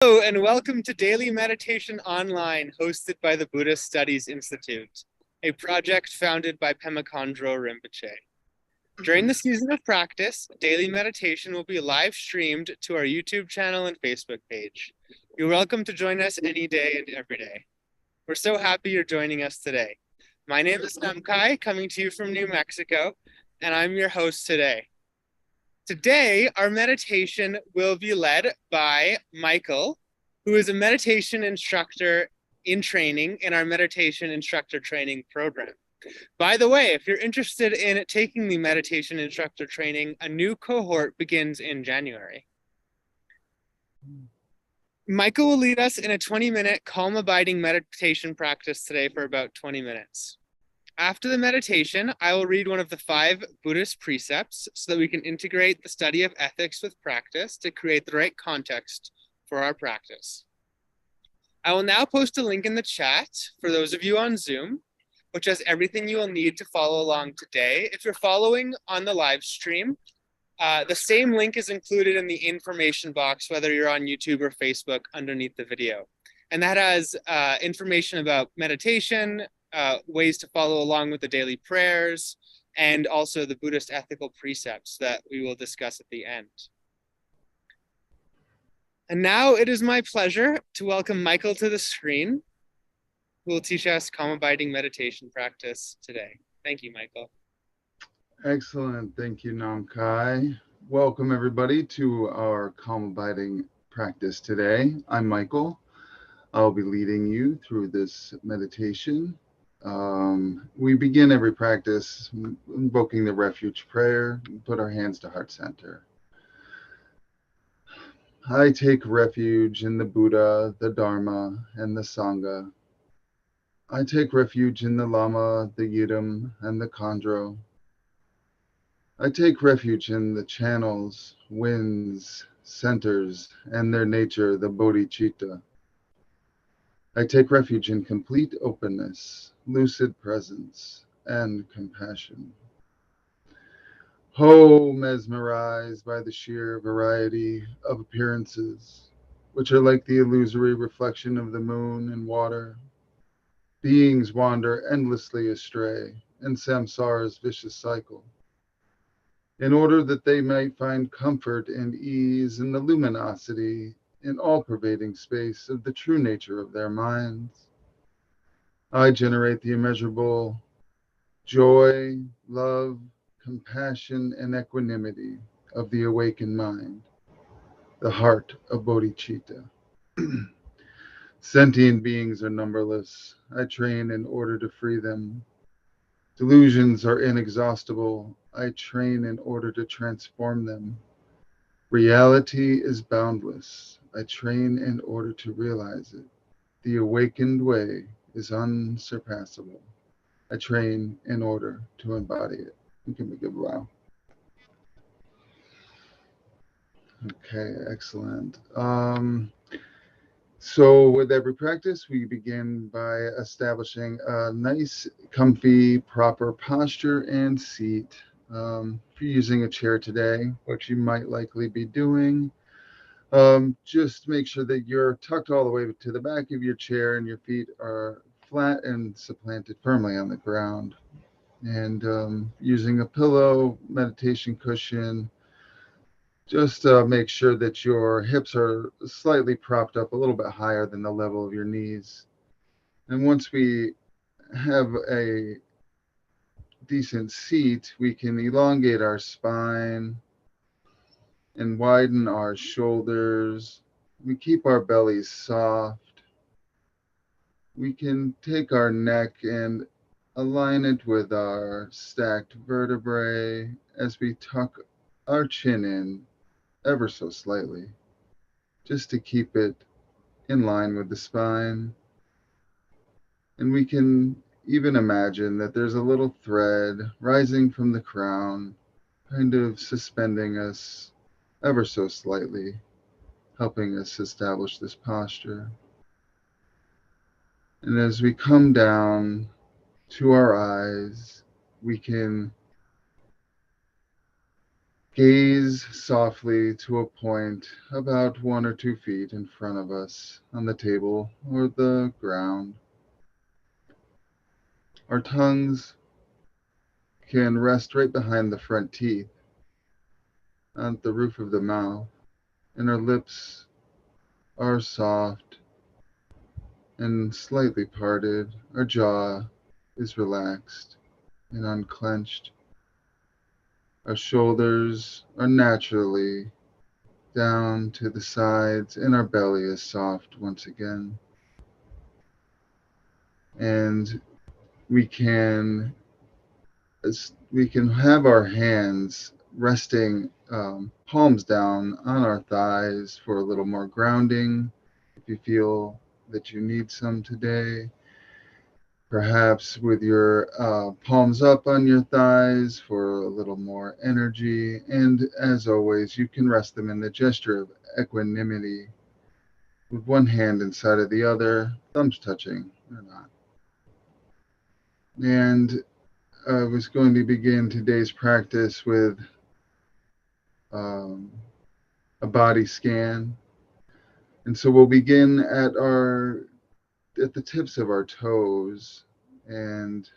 Hello and welcome to Daily Meditation Online, hosted by the Buddhist Studies Institute, a project founded by Pema Chödrön Rinpoche. During the season of practice, daily meditation will be live streamed to our YouTube channel and Facebook page. You're welcome to join us any day and every day. We're so happy you're joining us today. My name is Namkai, coming to you from New Mexico, and I'm your host today. Today, our meditation will be led by Michael, who is a meditation instructor in training in our meditation instructor training program. By the way, if you're interested in taking the meditation instructor training, a new cohort begins in January. Michael will lead us in a 20-minute calm abiding meditation practice today for about 20 minutes. After the meditation, I will read one of the 5 Buddhist precepts so that we can integrate the study of ethics with practice to create the right context for our practice. I will now post a link in the chat for those of you on Zoom, which has everything you will need to follow along today. If you're following on the live stream, the same link is included in the information box, whether you're on YouTube or Facebook, underneath the video. And that has information about meditation, ways to follow along with the daily prayers, and also the Buddhist ethical precepts that we will discuss at the end. And now it is my pleasure to welcome Michael to the screen, who will teach us calm abiding meditation practice today. Thank you, Michael. Excellent. Thank you, Namkai. Welcome, everybody, to our calm abiding practice today. I'm Michael. I'll be leading you through this meditation. We begin every practice invoking the refuge prayer. Put our hands to heart center. I take refuge in the Buddha, the Dharma, and the Sangha. I take refuge in the Lama, the Yidam, and the Khandro. I take refuge in the channels, winds, centers, and their nature, the bodhicitta. I take refuge in complete openness, lucid presence, and compassion. Ho, mesmerized by the sheer variety of appearances, which are like the illusory reflection of the moon and water. Beings wander endlessly astray in samsara's vicious cycle, in order that they might find comfort and ease in the luminosity in all-pervading space of the true nature of their minds. I generate the immeasurable joy, love, compassion, and equanimity of the awakened mind, the heart of bodhicitta. Sentient beings are numberless. I train in order to free them. Delusions are inexhaustible. I train in order to transform them. Reality is boundless. I train in order to realize it. The awakened way is unsurpassable. I train in order to embody it. You can give a wow. Okay, excellent. So with every practice, we begin by establishing a nice, comfy, proper posture and seat. If you're using a chair today, which you might likely be doing, just make sure that you're tucked all the way to the back of your chair and your feet are flat and supplanted firmly on the ground. And using a pillow, meditation cushion, just make sure that your hips are slightly propped up a little bit higher than the level of your knees. And once we have a decent seat, we can elongate our spine and widen our shoulders. We keep our bellies soft. We can take our neck and align it with our stacked vertebrae as we tuck our chin in ever so slightly, just to keep it in line with the spine. And we can even imagine that there's a little thread rising from the crown, kind of suspending us ever so slightly, helping us establish this posture. And as we come down to our eyes, we can gaze softly to a point about 1 or 2 feet in front of us on the table or the ground. Our tongues can rest right behind the front teeth on the roof of the mouth, and our lips are soft and slightly parted. Our jaw is relaxed and unclenched. Our shoulders are naturally down to the sides, and our belly is soft once again. And we can have our hands resting palms down on our thighs for a little more grounding if you feel that you need some today. Perhaps with your palms up on your thighs for a little more energy. And as always, you can rest them in the gesture of equanimity with one hand inside of the other, thumbs touching or not. And I was going to begin today's practice with a body scan. And so we'll begin at the tips of our toes, and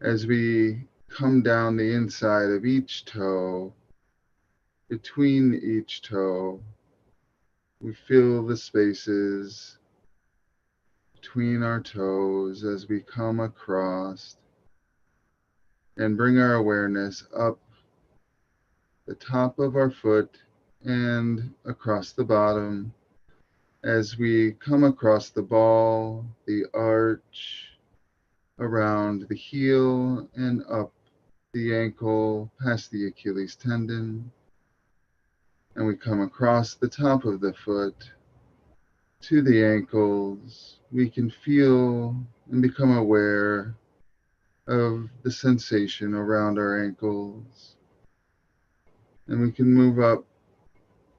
as we come down the inside of each toe, between each toe, we feel the spaces between our toes as we come across and bring our awareness up the top of our foot and across the bottom as we come across the ball, the arch, around the heel and up the ankle, past the Achilles tendon. And we come across the top of the foot to the ankles. We can feel and become aware of the sensation around our ankles. And we can move up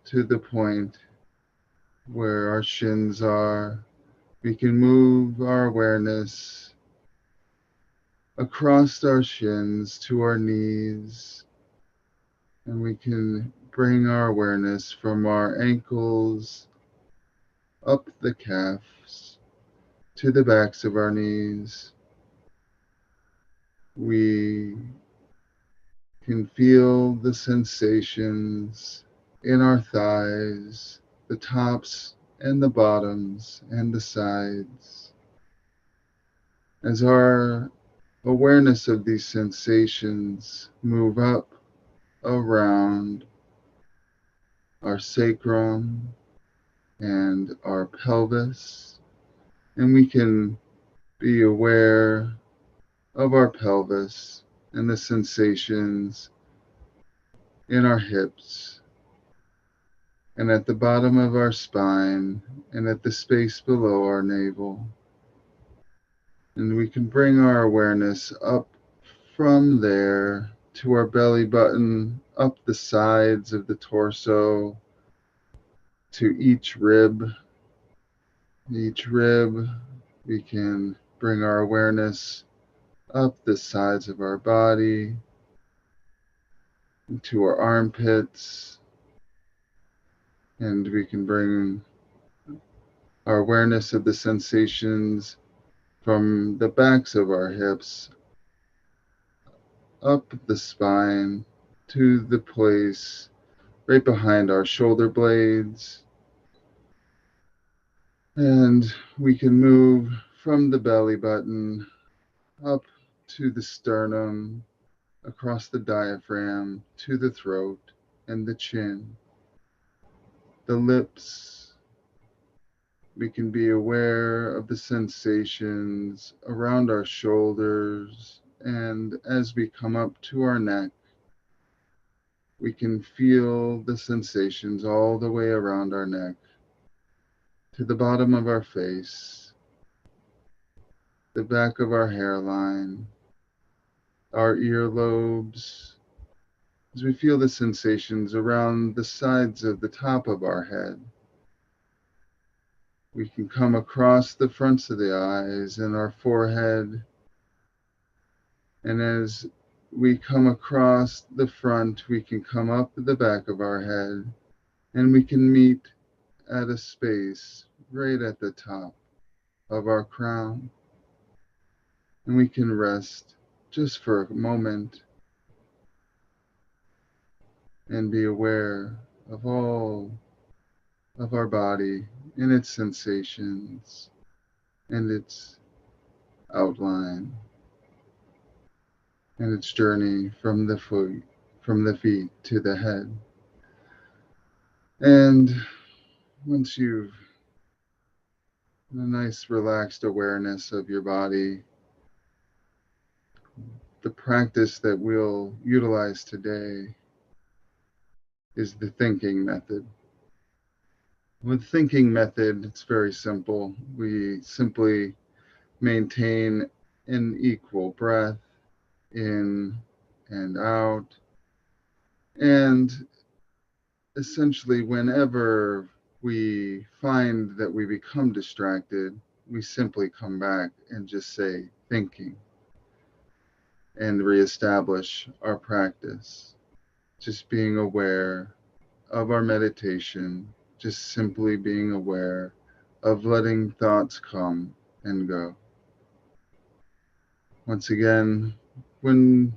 to the point where our shins are. We can move our awareness across our shins to our knees, and we can bring our awareness from our ankles up the calves to the backs of our knees. We can feel the sensations in our thighs, the tops and the bottoms and the sides. As our awareness of these sensations move up around our sacrum and our pelvis, and we can be aware of our pelvis and the sensations in our hips and at the bottom of our spine and at the space below our navel. And we can bring our awareness up from there to our belly button, up the sides of the torso, to each rib. Each rib, we can bring our awareness up the sides of our body, to our armpits, and we can bring our awareness of the sensations from the backs of our hips up the spine to the place right behind our shoulder blades. And we can move from the belly button up to the sternum, across the diaphragm, to the throat and the chin. The lips, we can be aware of the sensations around our shoulders, and as we come up to our neck, we can feel the sensations all the way around our neck, to the bottom of our face, the back of our hairline, our earlobes, as we feel the sensations around the sides of the top of our head. We can come across the fronts of the eyes and our forehead. And as we come across the front, we can come up the back of our head, and we can meet at a space right at the top of our crown. And we can rest just for a moment and be aware of all of our body and its sensations and its outline and its journey from the feet to the head. And once you've a nice relaxed awareness of your body, the practice that we'll utilize today is the thinking method. With thinking method, it's very simple. We simply maintain an equal breath in and out. And essentially, whenever we find that we become distracted, we simply come back and just say thinking and reestablish our practice. Just being aware of our meditation, just simply being aware of letting thoughts come and go. Once again, when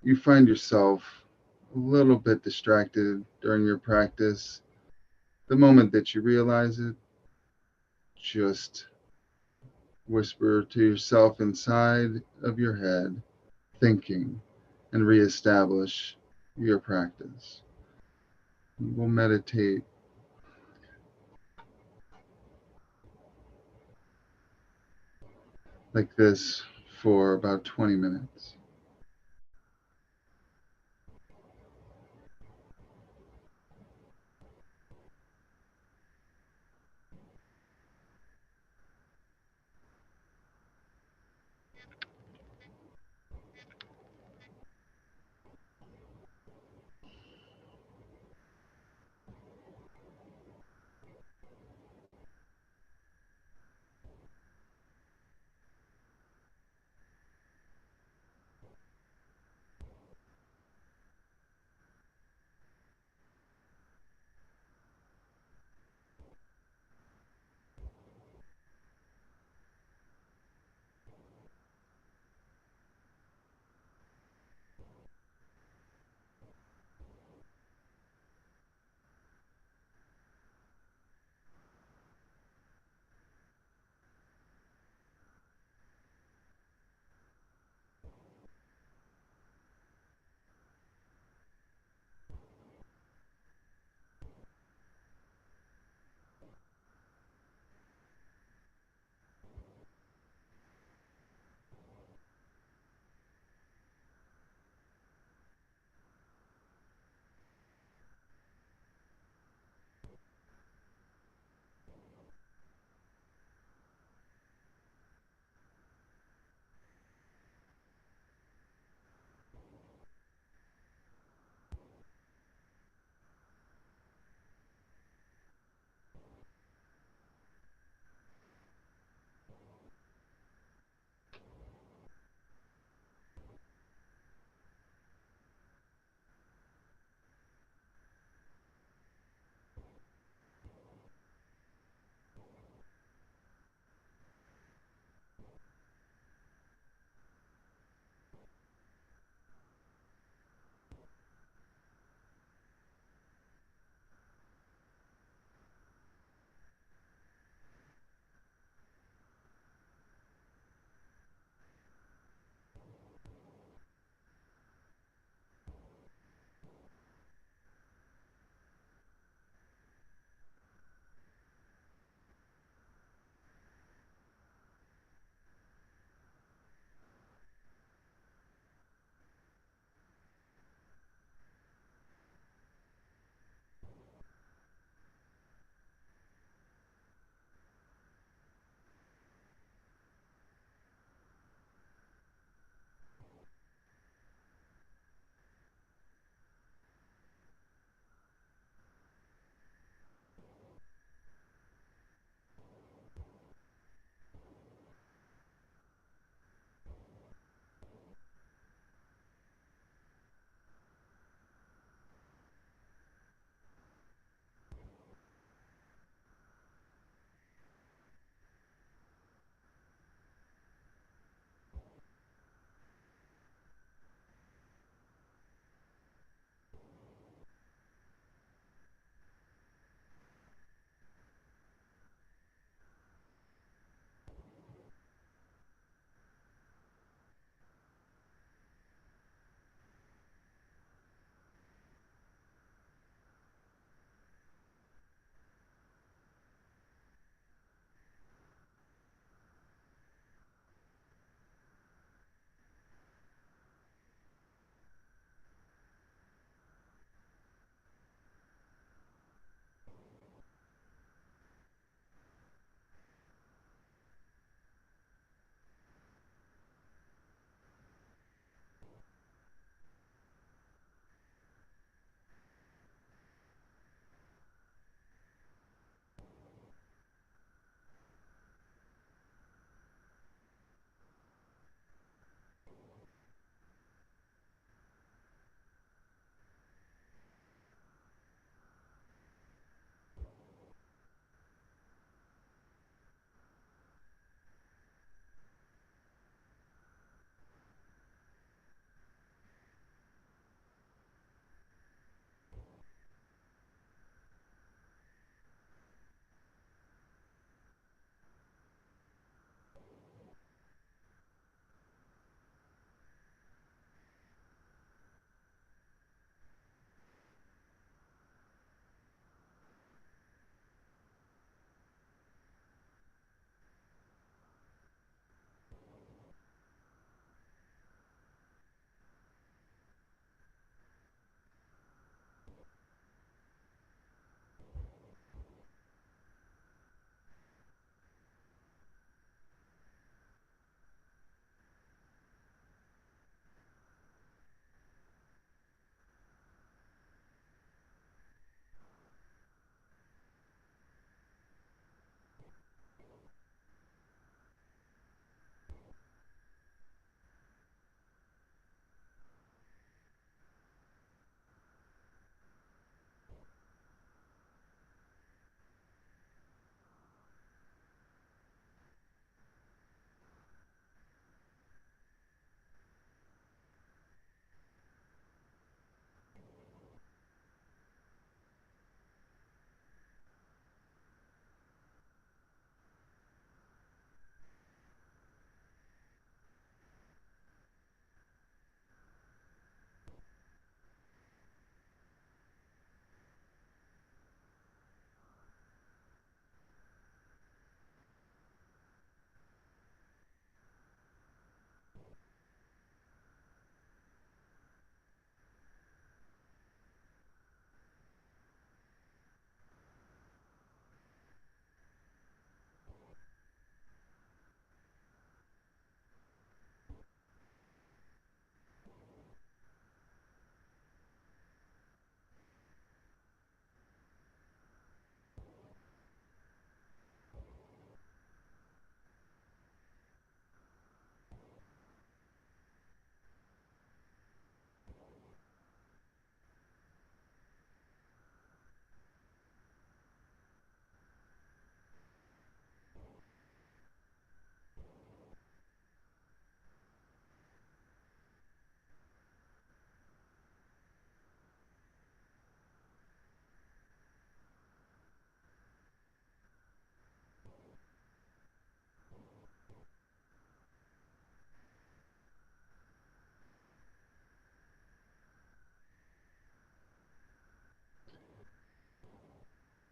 you find yourself a little bit distracted during your practice, the moment that you realize it, just whisper to yourself inside of your head, thinking, and reestablish your practice. We'll meditate like this for about 20 minutes.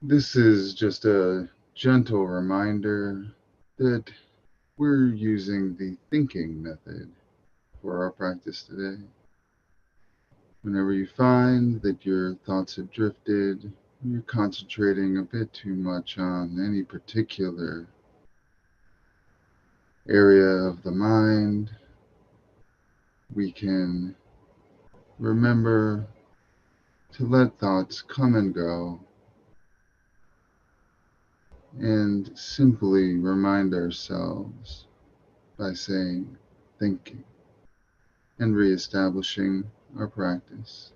This is just a gentle reminder that we're using the thinking method for our practice today. Whenever you find that your thoughts have drifted, you're concentrating a bit too much on any particular area of the mind, we can remember to let thoughts come and go and simply remind ourselves by saying thinking and reestablishing our practice.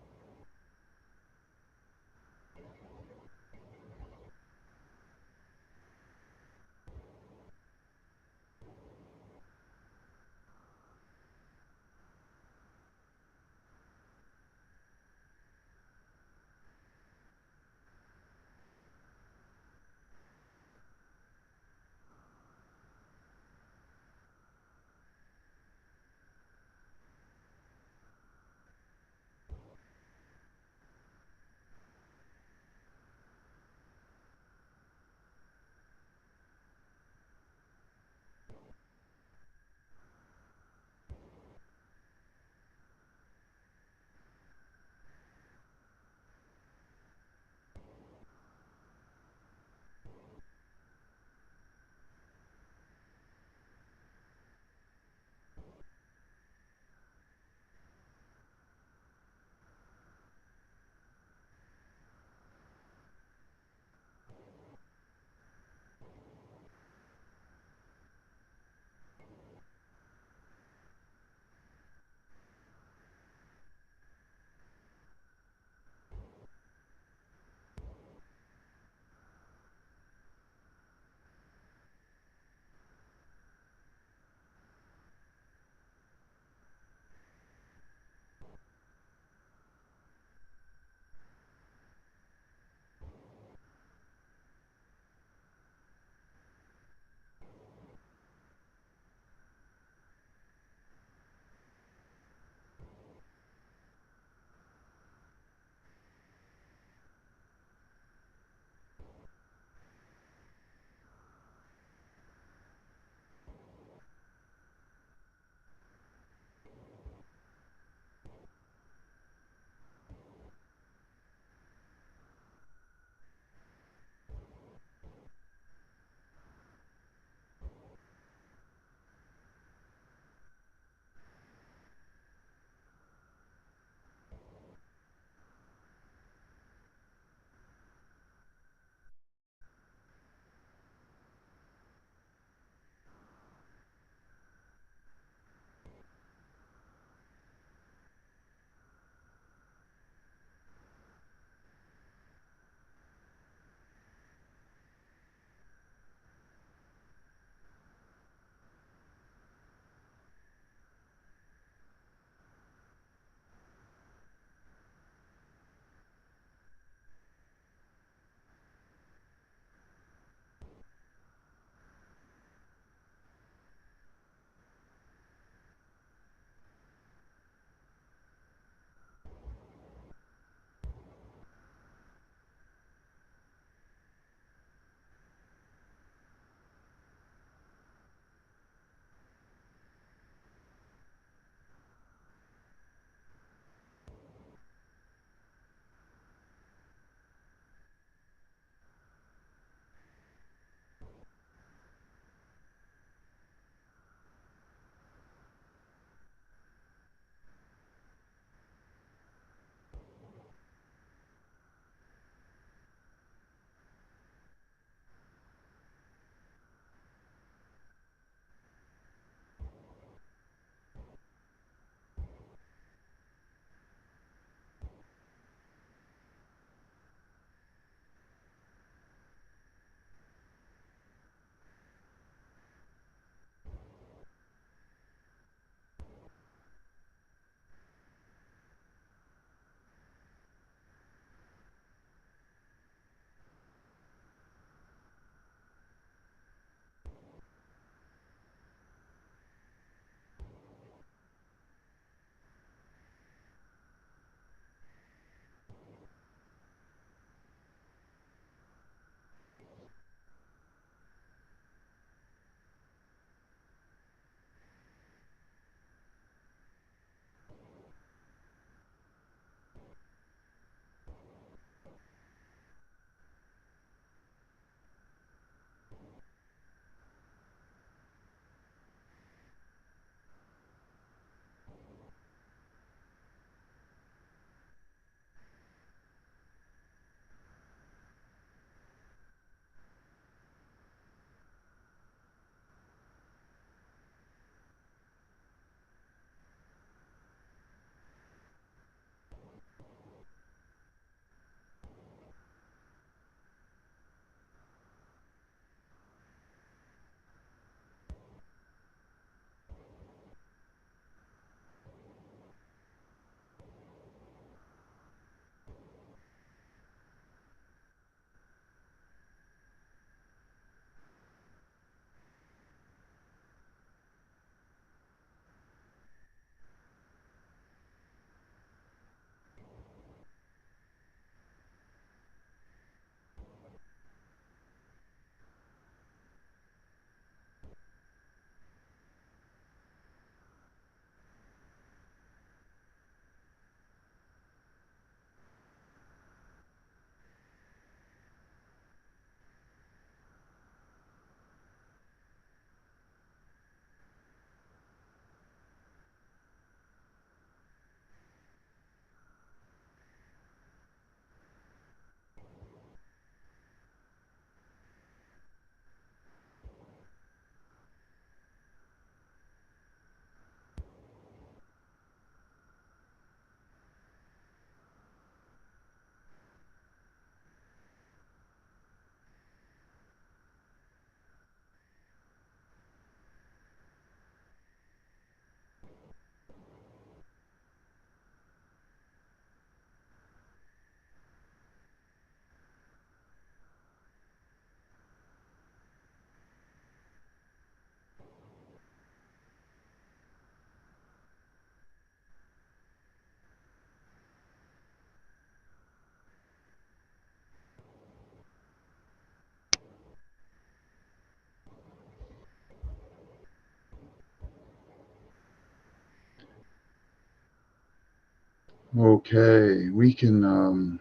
Okay, we can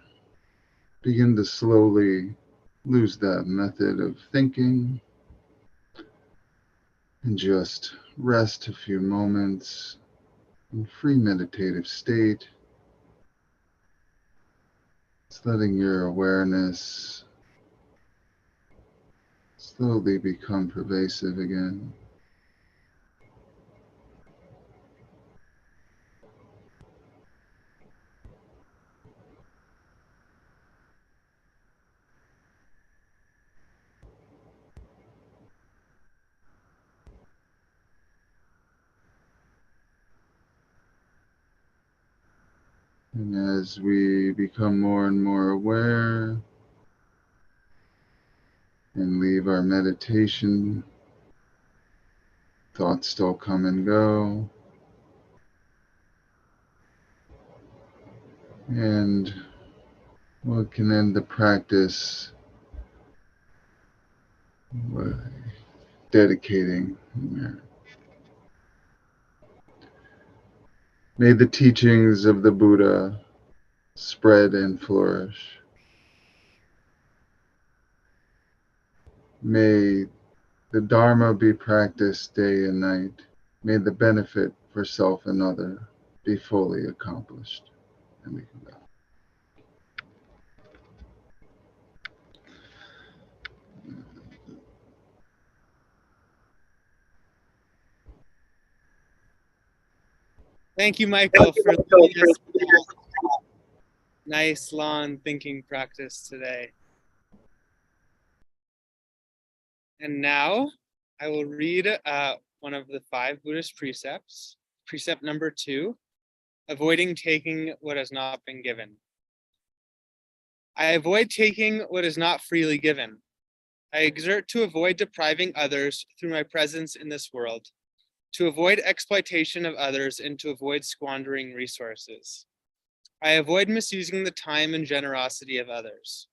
begin to slowly lose that method of thinking and just rest a few moments in free meditative state. It's letting your awareness slowly become pervasive again. And as we become more and more aware and leave our meditation, thoughts still come and go. And we can end the practice by dedicating. May the teachings of the Buddha spread and flourish. May the Dharma be practiced day and night. May the benefit for self and other be fully accomplished. And we can go. Thank you, Michael, for leading us through that nice, long thinking practice today. And now I will read one of the 5 Buddhist precepts. Precept number 2, avoiding taking what has not been given. I avoid taking what is not freely given. I exert to avoid depriving others through my presence in this world, to avoid exploitation of others and to avoid squandering resources. I avoid misusing the time and generosity of others.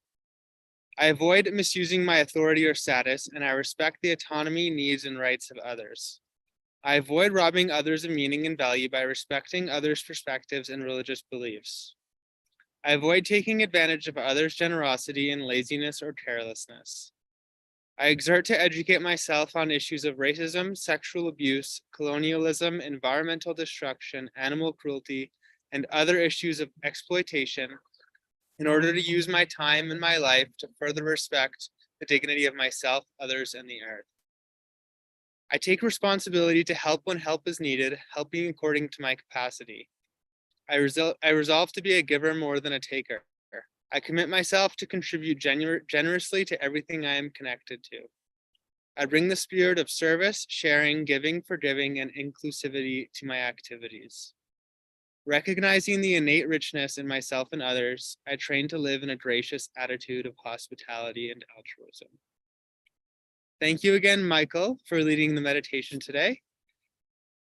I avoid misusing my authority or status, and I respect the autonomy, needs, and rights of others. I avoid robbing others of meaning and value by respecting others' perspectives and religious beliefs. I avoid taking advantage of others' generosity and laziness or carelessness. I exert to educate myself on issues of racism, sexual abuse, colonialism, environmental destruction, animal cruelty, and other issues of exploitation in order to use my time and my life to further respect the dignity of myself, others, and the earth. I take responsibility to help when help is needed, helping according to my capacity. I resolve to be a giver more than a taker. I commit myself to contribute generously to everything I am connected to. I bring the spirit of service, sharing, giving, forgiving, and inclusivity to my activities. Recognizing the innate richness in myself and others, I train to live in a gracious attitude of hospitality and altruism. Thank you again, Michael, for leading the meditation today.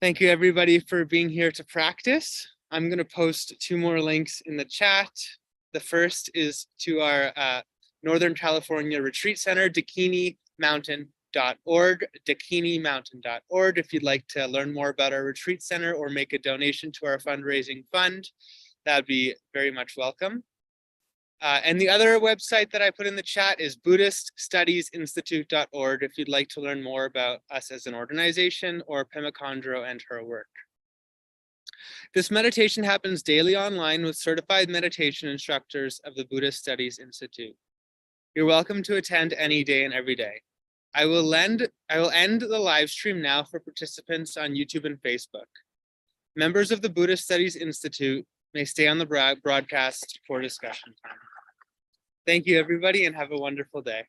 Thank you, everybody, for being here to practice. I'm going to post 2 more links in the chat. The first is to our Northern California Retreat Center, dakinimountain.org, dakinimountain.org. If you'd like to learn more about our retreat center or make a donation to our fundraising fund, that'd be very much welcome. And the other website that I put in the chat is BuddhistStudiesInstitute.org if you'd like to learn more about us as an organization or Pema Chondro and her work. This meditation happens daily online with certified meditation instructors of the Buddhist Studies Institute. You're welcome to attend any day and every day. I will end the live stream now for participants on YouTube and Facebook. Members of the Buddhist Studies Institute may stay on the broadcast for discussion time. Thank you, everybody, and have a wonderful day.